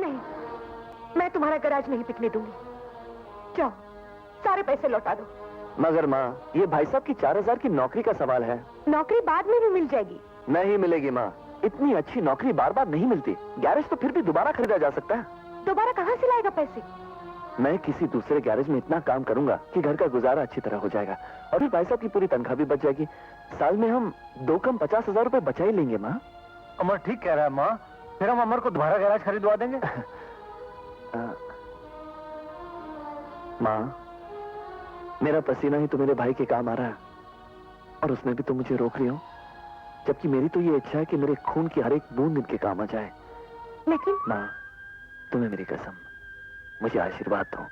नहीं, मैं तुम्हारा गैराज नहीं बिकने दूंगी। जाओ, सारे पैसे लौटा दो। मगर माँ, ये भाई साहब की 4000 की नौकरी का सवाल है। नौकरी बाद में भी मिल जाएगी। नहीं मिलेगी माँ, इतनी अच्छी नौकरी बार बार नहीं मिलती। गैरेज तो फिर भी दोबारा खरीदा जा सकता है। दोबारा कहाँ से लाएगा पैसे? मैं किसी दूसरे गैरेज में इतना काम करूंगा कि घर का गुजारा अच्छी तरह हो जाएगा, और फिर भाई साहब की पूरी तनख्वाह भी बच जाएगी। साल में हम 2 कम 50,000 रुपए बचा ही लेंगे। माँ, अमर ठीक कह रहा है माँ, फिर हम अमर को दोबारा गैराज खरीदवा देंगे। माँ, मेरा पसीना ही तो मेरे भाई के काम आ रहा है, और उसमें भी तो मुझे रोक रही हो, जबकि मेरी तो ये इच्छा है कि मेरे खून की हर एक बूंद इनके काम आ जाए। लेकिन माँ, तुम्हें मेरी कसम, मुझे आशीर्वाद दो।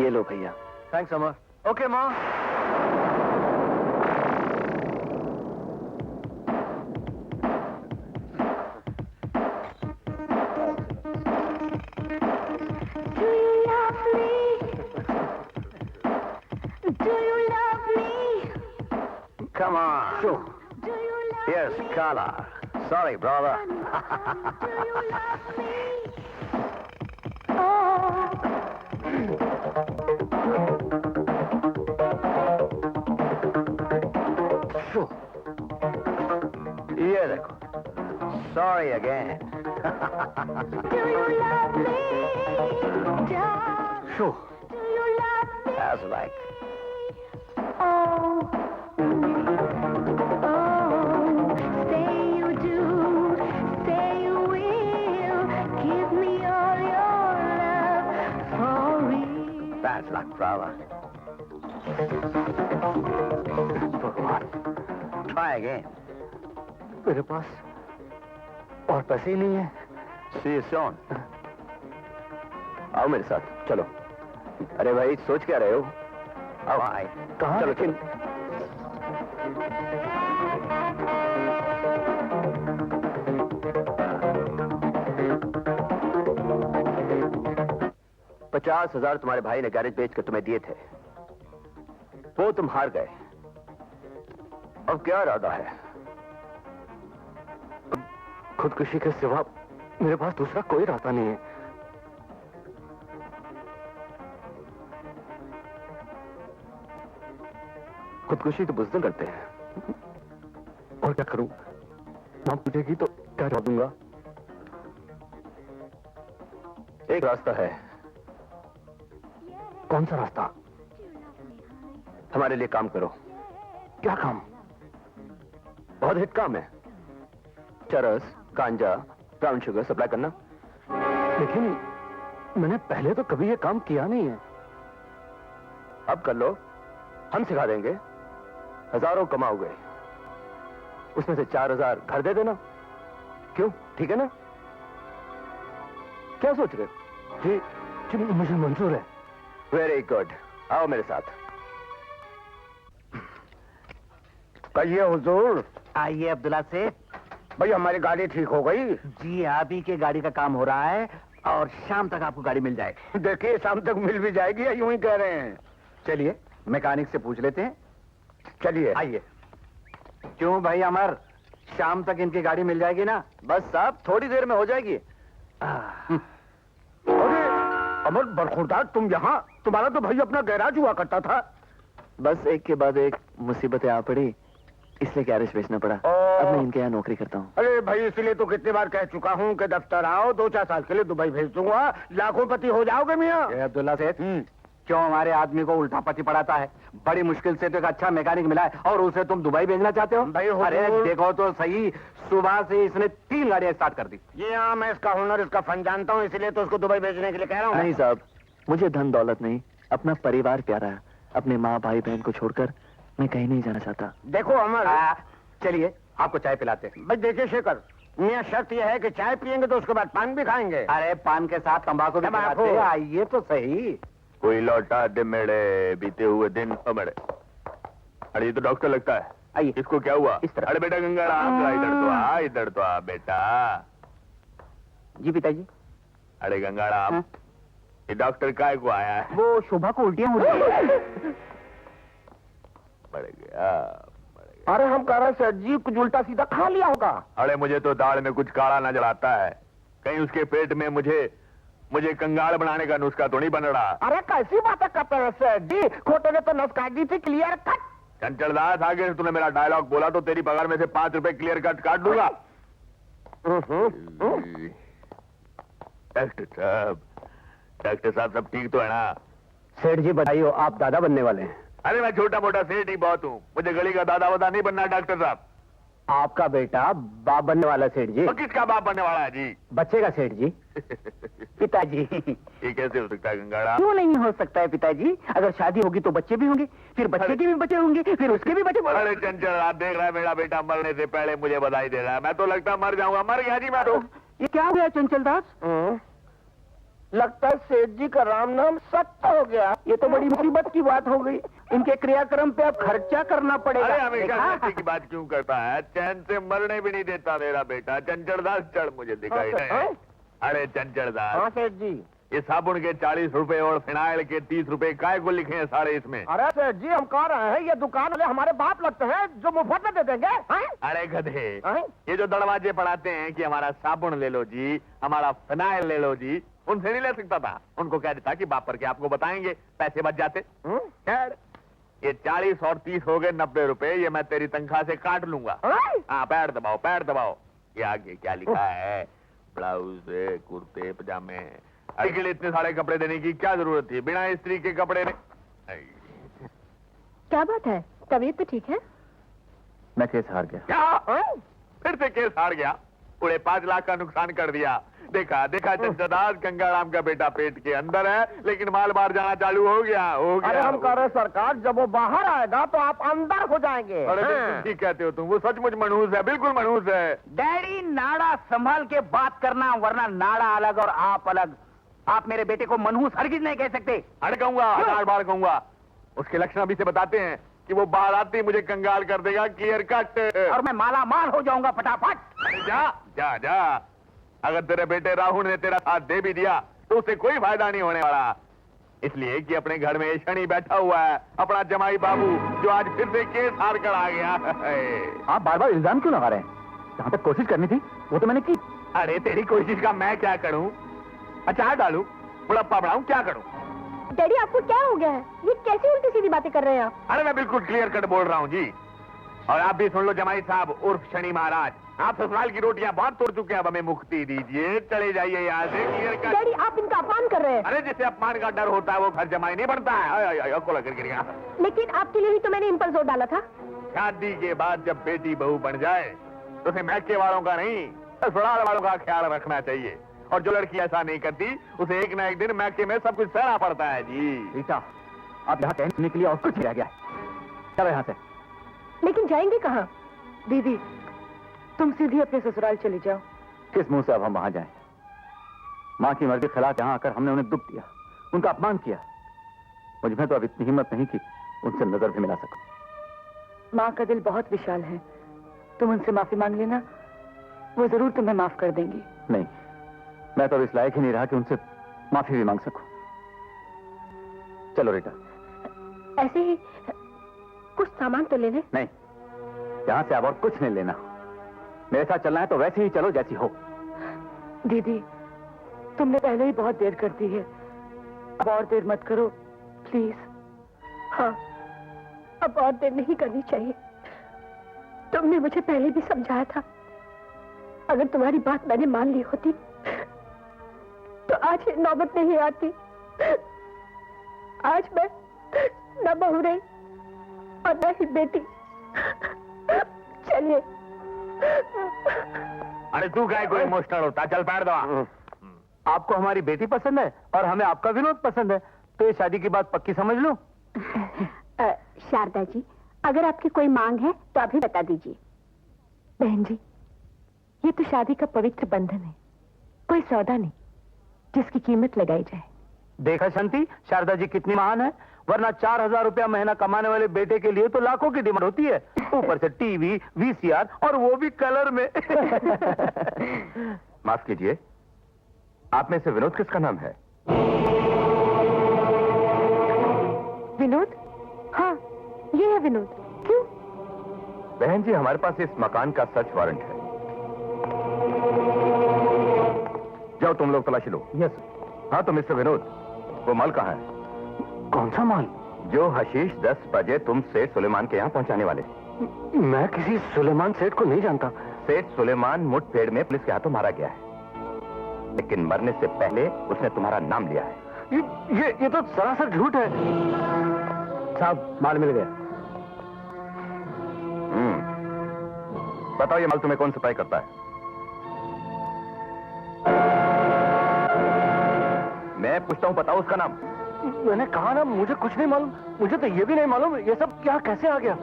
ये लो भैया। थैंक्स अमर। ओके माँ। Come on. Sure. Yes, Carla. Sorry, brother. Sure. ये देखो. Sorry again. Sure. That's like. That's like, brother. भगवान, Try again. मेरे पास और पैसे ही नहीं है। See you soon. आओ मेरे साथ, चलो। अरे भाई, सोच क्या रहे हो? आओ। Bye. कहाँ? चलो चलो। 50,000 तुम्हारे भाई ने गैरेज बेचकर तुम्हें दिए थे, वो तुम हार गए। अब क्या इरादा है? खुदकुशी के सिवा मेरे पास दूसरा कोई रास्ता नहीं है। खुदकुशी तो बुज़दिल करते हैं। और क्या करूं? मां पूछेगी तो क्या जवाब दूंगा? एक रास्ता है। कौन सा रास्ता? हमारे लिए काम करो। क्या काम? बहुत हिट काम है। चरस, गांजा, ब्राउन शुगर सप्लाई करना। लेकिन मैंने पहले तो कभी ये काम किया नहीं है। अब कर लो, हम सिखा देंगे। हजारों कमाओगे, उसमें से 4,000 घर दे देना। क्यों, ठीक है ना? क्या सोच रहे हो? जी, जी मुझे मंजूर है। वेरी गुड, आओ मेरे साथ। कहिए हुजूर। आइए अब्दुल्ला सेठ। भाई हमारी गाड़ी ठीक हो गई। जी, आप ही के गाड़ी का काम हो रहा है और शाम तक आपको गाड़ी मिल जाएगी। देखिए शाम तक मिल भी जाएगी या यूं ही कह रहे हैं? चलिए मैकेनिक से पूछ लेते हैं। चलिए। आइए। क्यों भाई अमर, शाम तक इनकी गाड़ी मिल जाएगी ना? बस साहब, थोड़ी देर में हो जाएगी। अरे अमर बरखुरदार, तुम यहाँ? तुम्हारा तो भाई अपना गैराज हुआ करता था। बस एक के बाद एक मुसीबतें आ पड़ी, इसलिए गैरेज बेचना पड़ा। अब मैं इनके यहाँ नौकरी करता हूँ। अरे भाई, इसलिए तो कितनी बार कह चुका हूँ कि दफ्तर आओ, 2-4 साल के लिए दुबई भेज दूंगा, लाखों पति हो जाओगे मियाँ। अब्दुल्ला सेठ, क्यों हमारे आदमी को उल्टा पति पड़ाता है? बड़ी मुश्किल से तो एक अच्छा मैकेनिक मिला है और उसे तुम दुबई भेजना चाहते हो? भाई अरे देखो तो सही, सुबह से इसने 3 गाड़ियां स्टार्ट कर दी। ये हाँ, मैं इसका हुनर, इसका फन जानता हूँ, इसलिए तो उसको दुबई भेजने के लिए कह रहा हूँ। नहीं साहब, मुझे धन दौलत नहीं, अपना परिवार प्यारा है। अपने माँ भाई बहन को छोड़कर मैं कहीं नहीं जाना चाहता। देखो अमर, चलिए आपको चाय पिलाते हैं। भाई देखिए शेखर मियाँ, शर्त यह है कि चाय पियेंगे तो उसके बाद पान भी खाएंगे। अरे पान के साथ तंबाकू भी तंबाकू। खिलाते हैं, आइए तो सही। कोई लौटा दे मेरे बीते हुए दिन। मेरे, अरे ये तो डॉक्टर लगता है। आइए। इसको क्या हुआ? इस तरफ। अरे बेटा गंगाराम, इधर तो आ, इधर तो आ बेटा। जी पिताजी। अरे गंगाराम, ये डॉक्टर काय को आया है? वो शोभा को उल्टियां हो रही है। पड़ गया। अरे हम कह रहे हैं सेठ जी कुछ उल्टा सीधा खा लिया होगा। अरे मुझे तो दाल में कुछ काला नजर आता है, कहीं उसके पेट में मुझे कंगाल बनाने का नुस्खा तो नहीं बन रहा। अरे कैसी बातें करते हैं सेठ जी, खोटे ने तो नस काट दी थी क्लियर कट। चंचलदास, आगे से तूने मेरा डायलॉग बोला तो तेरी पगार में से 5 रुपए क्लियर कट काट दूंगा। डॉक्टर साहब सब ठीक तो है ना? सेठ जी बताइए, आप दादा बनने वाले हैं? अरे मैं छोटा मोटा सेठ ही बहुत हूँ, मुझे गली का दादा वादा नहीं बनना डॉक्टर साहब। आपका बेटा बाप बनने वाला सेठ जी? तो किसका बाप बनने वाला है जी? बच्चे का सेठ जी। पिताजी। ये कैसे हो सकता है गंगाड़ा? क्यों नहीं हो सकता है पिताजी? अगर शादी होगी तो बच्चे भी होंगे, फिर बच्चे के भी बच्चे होंगे, फिर उसके भी बच्चे। अरे चंचल, आप देख रहा है मेरा बेटा मरने से पहले मुझे बधाई दे रहा है। मैं तो लगता मर जाऊंगा। मर गया जी मैं तो। ये क्या हो गया चंचल दास? लगता है सेठ जी का राम नाम सत्य हो गया। ये तो बड़ी मुसीबत की बात हो गई। इनके क्रियाक्रम पे अब खर्चा करना पड़ेगा। अरे हमेशा देखा? सच्ची की बात क्यों करता है? चैन से मरने भी नहीं देता मेरा बेटा। चंचलदास चढ़ मुझे दिखाई हाँ, नहीं। अरे हाँ चंचलदास, सेठ जी। ये साबुन के 40 रुपए और फिनाइल के 30 रुपए काय को लिखे हैं सारे इसमें? अरे सेठ जी हम कह रहे हैं ये दुकान वाले हमारे बाप लगते हैं जो मुफ्त में दे देंगे। हैं? अरे गधे, हैं? ये जो दरवाजे पढ़ाते हैं कि हमारा साबुन ले लो जी, हमारा फिनाइल ले लो जी, उनसे नहीं ले सकता था। उनको कह देता कि बाप करके आपको बताएंगे, पैसे बच जाते। खैर, ये 40 और 30 हो गए 90 रुपए, ये मैं तेरी तनख्वाह से काट लूंगा। हैं? हाँ, पैर दबाओ पैर दबाओ। ये आगे क्या लिखा है? ब्लाउज, कुर्ते, पजामे। अरे के लिए इतने सारे कपड़े देने की क्या जरूरत थी? बिना स्त्री के कपड़े ने। क्या बात है, तबीयत तो ठीक है? मैं केस हार गया। क्या? फिर से केस हार गया? पूरे 5 लाख का नुकसान कर दिया। देखा देखा चंचलदास, गंगाराम का बेटा पेट के अंदर है लेकिन माल बाहर जाना चालू हो गया। अरे हम कह रहे हैं सरकार जब वो बाहर आएगा तो आप अंदर हो जाएंगे। अरे हाँ। बिल्कुल ठीक कहते हो तुम, वो सचमुच मनहूस है, बिल्कुल मनहूस है। डैडी, नाड़ा संभाल के बात करना, वरना नाड़ा अलग और आप अलग। आप मेरे बेटे को मनहूस हरगिज नहीं कह सकते। अरे कहूंगा, 1000 बार कहूंगा। उसके लक्षण अभी से बताते हैं कि वो बाहर आते ही मुझे कंगाल कर देगा, क्लियर कट। और मैं माला माल हो जाऊंगा फटाफट। अरे जा जा जा। अगर तेरे बेटे राहुल ने तेरा साथ दे भी दिया तो उससे कोई फायदा नहीं होने वाला, इसलिए कि अपने घर में शनि बैठा हुआ है, अपना जमाई बाबू, जो आज फिर से केस हार कर आ गया। आप बार बार इल्जाम क्यों लगा रहे हैं? जहां तक कोशिश करनी थी वो तो मैंने की। अरे तेरी कोशिश का मैं क्या करूं? अचार डालूं, बुढ़प्पा बढ़ाऊं, क्या करूं? डैडी आपको क्या हो गया है? ये कैसी उल्टी सीधी बातें कर रहे हैं आप? अरे मैं बिल्कुल क्लियर कट बोल रहा हूं जी। और आप भी सुन लो जमाई साहब उर्फ शनि महाराज, आप ससुराल की रोटियां बहुत तोड़ चुके हैं, अब हमें मुक्ति दीजिए, चले जाइए यहाँ से, क्लियर कट। डैडी आप इनका अपमान कर रहे हैं। अरे जिसे अपमान का डर होता है वो घर जमाई नहीं बनता है। को लग गिर गया। लेकिन आपके लिए ही तो मैंने इन पर जोर डाला था। शादी के बाद जब बेटी बहू बन जाए तो उसे मैके वालों का नहीं, ससुराल वालों का ख्याल रखना चाहिए। और जो लड़की ऐसा नहीं करती उसे एक ना एक दिन मैके में सब कुछ सहना पड़ता है जी। रीता, आप यहाँ कहने के लिए और कुछ रह गया है। चलो यहाँ से। लेकिन जाएंगे कहाँ? दीदी तुम सीधी अपने ससुराल चली जाओ। किस मुंह से अब हम वहां जाएं? माँ की मर्जी के खिलाफ यहाँ आकर हमने उन्हें दुख दिया, उनका अपमान किया। मुझमें तो अब इतनी हिम्मत नहीं कि उनसे नजर भी मिला सकूं। माँ का दिल बहुत विशाल है, तुम उनसे माफी मांग लेना, वो जरूर तुम्हें माफ कर देंगी। नहीं, मैं तो अब इस लायक ही नहीं रहा कि उनसे माफी भी मांग सकूं। चलो रीटा। ऐसे ही कुछ सामान तो ले ले। नहीं, यहां से अब और कुछ नहीं लेना। मेरे साथ चलना है तो वैसे ही चलो जैसी हो। दीदी तुमने पहले ही बहुत देर कर दी है, अब और देर मत करो प्लीज। हाँ, अब और देर नहीं करनी चाहिए। तुमने मुझे पहले भी समझाया था, अगर तुम्हारी बात मैंने मान ली होती तो आज ये नौबत नहीं आती। आज मैं न बहू रही और न ही बेटी। चलिए। अरे तू क्या कोई इमोशनल होता? चल पैर दबा। आपको हमारी बेटी पसंद है और हमें आपका विनोद पसंद है, तो ये शादी की बात पक्की समझ लो। शारदा जी, अगर आपकी कोई मांग है तो अभी बता दीजिए। बहन जी, ये तो शादी का पवित्र बंधन है, कोई सौदा नहीं जिसकी कीमत लगाई जाए। देखा शांति, शारदा जी कितनी महान है, वरना 4000 रुपया महीना कमाने वाले बेटे के लिए तो लाखों की डिमांड होती है, ऊपर से टीवी, वीसीआर और वो भी कलर में। माफ कीजिए, आप में से विनोद किसका नाम है? विनोद? हाँ, ये है विनोद। क्यों? बहन जी, हमारे पास इस मकान का सर्च वारंट है। जाओ तुम लोग तलाशी लो। यस। हाँ तो मिस्टर विनोद, वो माल कहाँ है? कौन सा माल? जो हशीश 10 बजे तुम सेठ सुलेमान के यहाँ पहुंचाने वाले। मैं किसी सुलेमान सेठ को नहीं जानता। सेठ सुलेमान मुठभेड़ में पुलिस के हाथों मारा गया है, लेकिन मरने से पहले उसने तुम्हारा नाम लिया है। ये तो सरासर झूठ है। साहब, माल मिल गया। बताओ ये माल तुम्हें कौन सप्लाई करता है? मैं पूछता हूँ, बताओ उसका नाम। मैंने कहा ना, मुझे कुछ नहीं मालूम। मुझे तो ये भी नहीं मालूम ये सब क्या कैसे आ गया।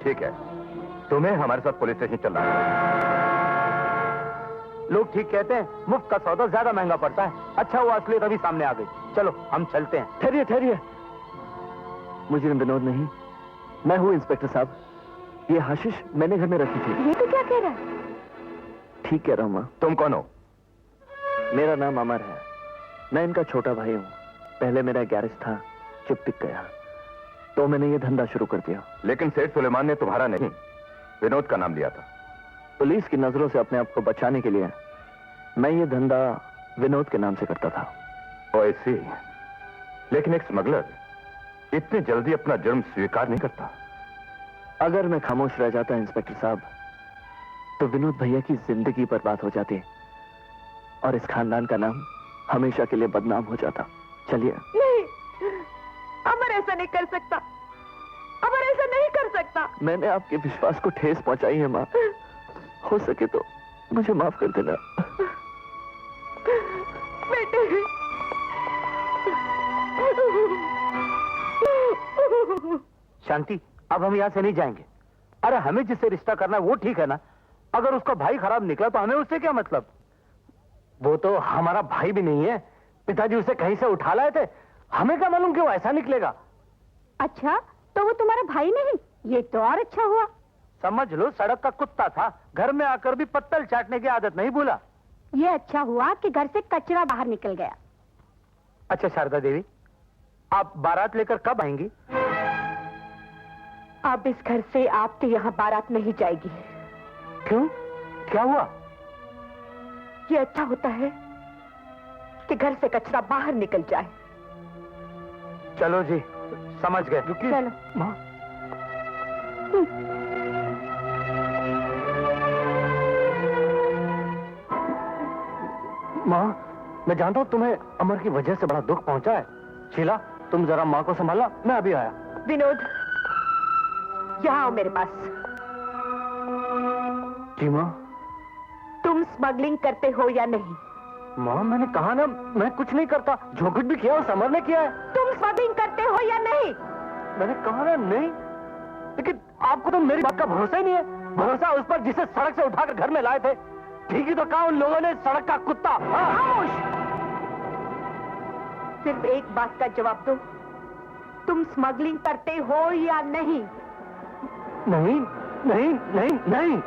ठीक है, तुम्हें हमारे साथ पुलिस स्टेशन चलना है। लोग ठीक कहते हैं, मुफ्त का सौदा ज्यादा महंगा पड़ता है। अच्छा हुआ असलियत अभी सामने आ गई। चलो हम चलते हैं। ठहरिए ठहरिए, मुझे विनोद नहीं, मैं हूँ इंस्पेक्टर साहब। ये हशीश मैंने घर में रखी थी। ये तो क्या कह रहा है? ठीक कह रहा हूँ माँ। तुम कौन हो? मेरा नाम अमर है, मैं इनका छोटा भाई हूँ। पहले मेरा गैरेज था, चुप टिक गया, तो मैंने ये धंधा शुरू कर दिया। लेकिन सेठ सुलेमान ने तुम्हारा नहीं, विनोद का नाम लिया था। पुलिस की नजरों से अपने आप को बचाने के लिए मैं ये धंधा विनोद के नाम से करता था। ओ ऐसी, लेकिन एक स्मगलर इतनी जल्दी अपना जुर्म स्वीकार नहीं करता। अगर मैं खामोश रह जाता इंस्पेक्टर साहब, तो विनोद भैया की जिंदगी बर्बाद हो जाती और इस खानदान का नाम हमेशा के लिए बदनाम हो जाता। चलिए। नहीं, अमर ऐसा नहीं कर सकता। अमर ऐसा नहीं कर सकता। मैंने आपके विश्वास को ठेस पहुंचाई है माँ, हो सके तो मुझे माफ कर देना। बेटे, शांति, अब हम यहाँ से नहीं जाएंगे। अरे हमें जिससे रिश्ता करना है वो ठीक है ना। अगर उसका भाई खराब निकला तो हमें उससे क्या मतलब? वो तो हमारा भाई भी नहीं है। पिताजी उसे कहीं से उठा लाए थे, हमें क्या मालूम कि वो ऐसा निकलेगा। अच्छा, तो वो तुम्हारा भाई नहीं? ये तो और अच्छा हुआ। समझ लो, सड़क का कुत्ता था, घर में आकर भी पत्तल चाटने की आदत नहीं भूला। ये अच्छा हुआ कि घर से कचरा बाहर निकल गया। अच्छा शारदा देवी, आप बारात लेकर कब आएंगी? अब इस घर से आपके यहाँ बारात नहीं जाएगी। क्यों, क्या हुआ? ये अच्छा होता है कि घर से कचरा बाहर निकल जाए। चलो जी, समझ गए। चलो। माँ, माँ, मैं जानता हूँ तुम्हें अमर की वजह से बड़ा दुख पहुंचा है। शीला, तुम जरा माँ को संभालना, मैं अभी आया। विनोद, यहाँ आओ मेरे पास। जी माँ। तुम स्मगलिंग करते हो या नहीं? माँ, मैंने कहा ना, मैं कुछ नहीं करता। जो कुछ भी किया वो समर ने किया है। तुम स्मगलिंग करते हो या नहीं? मैंने कहा ना नहीं, लेकिन आपको तो मेरी बात का भरोसा ही नहीं है। भरोसा उस पर जिसे सड़क से उठाकर घर में लाए थे। ठीक ही तो कहा उन लोगों ने, सड़क का कुत्ता। खामोश! सिर्फ एक बात का जवाब दो, तुम स्मगलिंग करते हो या नहीं? नहीं नहीं नहीं नहीं।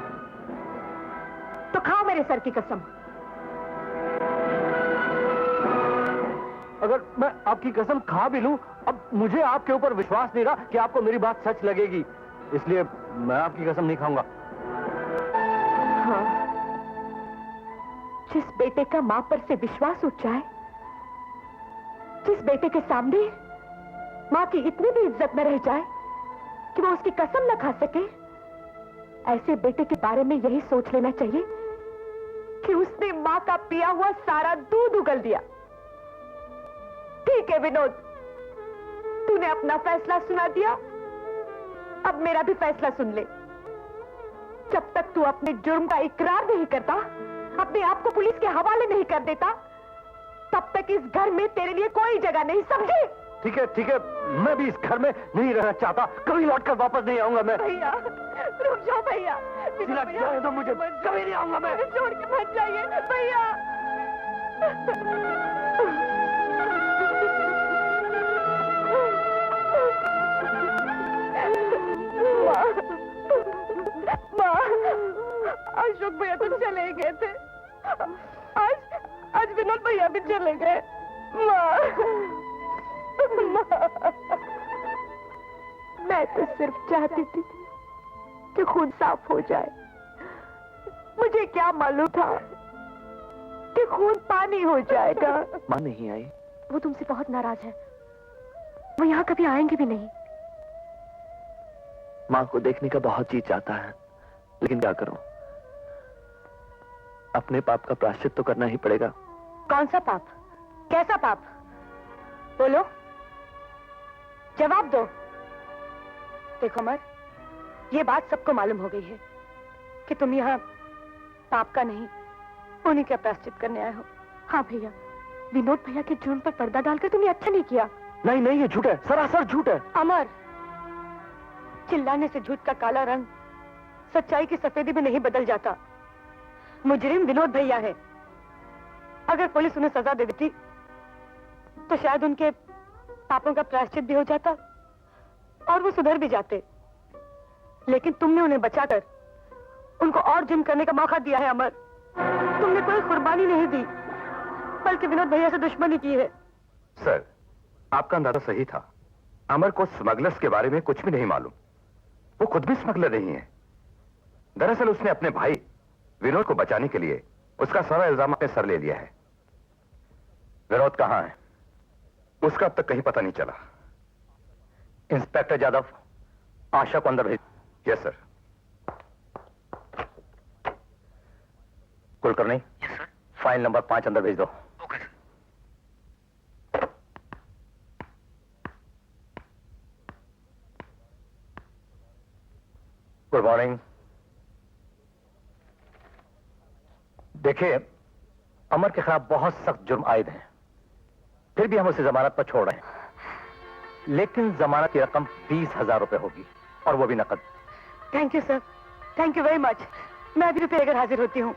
तो खाओ मेरे सर की कसम। अगर मैं आपकी कसम खा भी लूं, अब मुझे आपके ऊपर विश्वास नहीं रहा कि आपको मेरी बात सच लगेगी, इसलिए मैं आपकी कसम नहीं खाऊंगा। हाँ, जिस बेटे का मां पर से विश्वास उठ जाए, जिस बेटे के सामने मां की इतनी भी इज्जत न रह जाए कि वो उसकी कसम न खा सके, ऐसे बेटे के बारे में यही सोच लेना चाहिए कि उसने मां का पिया हुआ सारा दूध उगल दिया। ठीक है विनोद, तूने अपना फैसला सुना दिया, अब मेरा भी फैसला सुन ले। जब तक तू अपने जुर्म का इकरार नहीं करता, अपने आप को पुलिस के हवाले नहीं कर देता, तब तक इस घर में तेरे लिए कोई जगह नहीं, समझे? ठीक है, मैं भी इस घर में नहीं रहना चाहता। कभी लौटकर वापस नहीं आऊंगा मैं। भैया रुक जाओ भैया, जाए तो मुझे, कभी नहीं आऊंगा मैं। छोड़ के मत जाइए भैया। माँ, अशोक भैया तो चले गए थे, आज विनोद भैया भी चले गए। माँ, मैं तो सिर्फ चाहती थी कि खून साफ हो जाए। मुझे क्या मालूम था कि खून पानी हो जाएगा। माँ नहीं आई? वो तुमसे बहुत नाराज है, वो यहाँ कभी आएंगे भी नहीं। माँ को देखने का बहुत जी चाहता है, लेकिन क्या करूं? अपने पाप का प्रायश्चित तो करना ही पड़ेगा। कौन सा पाप? कैसा पाप? बोलो, जवाब दो। देखो अमर, ये बात सबको मालूम हो गई है कि तुम यहाँ पाप का नहीं, उन्हीं का प्रायश्चित करने आए हो। हाँ भैया, विनोद भैया के जुर्म पर पर्दा डालकर तुमने अच्छा नहीं किया। नहीं नहीं, ये झूठ है, सरासर झूठ है। अमर, चिल्लाने से झूठ का काला रंग सच्चाई की सफेदी में नहीं बदल जाता। मुजरिम विनोद भैया है। अगर पुलिस उन्हें सजा दे देती तो शायद उनके पापों का प्रायश्चित भी हो जाता और वो सुधर भी जाते, लेकिन तुमने उन्हें बचाकर उनको और जुर्म करने का मौका दिया है। अमर, तुमने कोई कुर्बानी नहीं दी, बल्कि विनोद भैया से दुश्मनी की है। सर, आपका अंदाजा सही था। अमर को स्मगलर्स के बारे में कुछ भी नहीं मालूम। वो खुद भी स्मगलर नहीं है। दरअसल उसने अपने भाई विनोद को बचाने के लिए उसका सारा इल्जाम अपने सर ले लिया है। विनोद कहां है? उसका अब तक कहीं पता नहीं चला। इंस्पेक्टर यादव, आशा को अंदर भेज। Yes sir. Kulkarni, file number 5 अंदर भेज दो। Good morning. देखिए, अमर के खिलाफ बहुत सख्त जुर्म आयद हैं, फिर भी हम उसे जमानत पर छोड़ रहे हैं। लेकिन जमानत की रकम 20,000 रुपए होगी, और वो भी नकद। Thank you sir, thank you very much. मैं अभी रुपये लेकर हाजिर होती हूँ।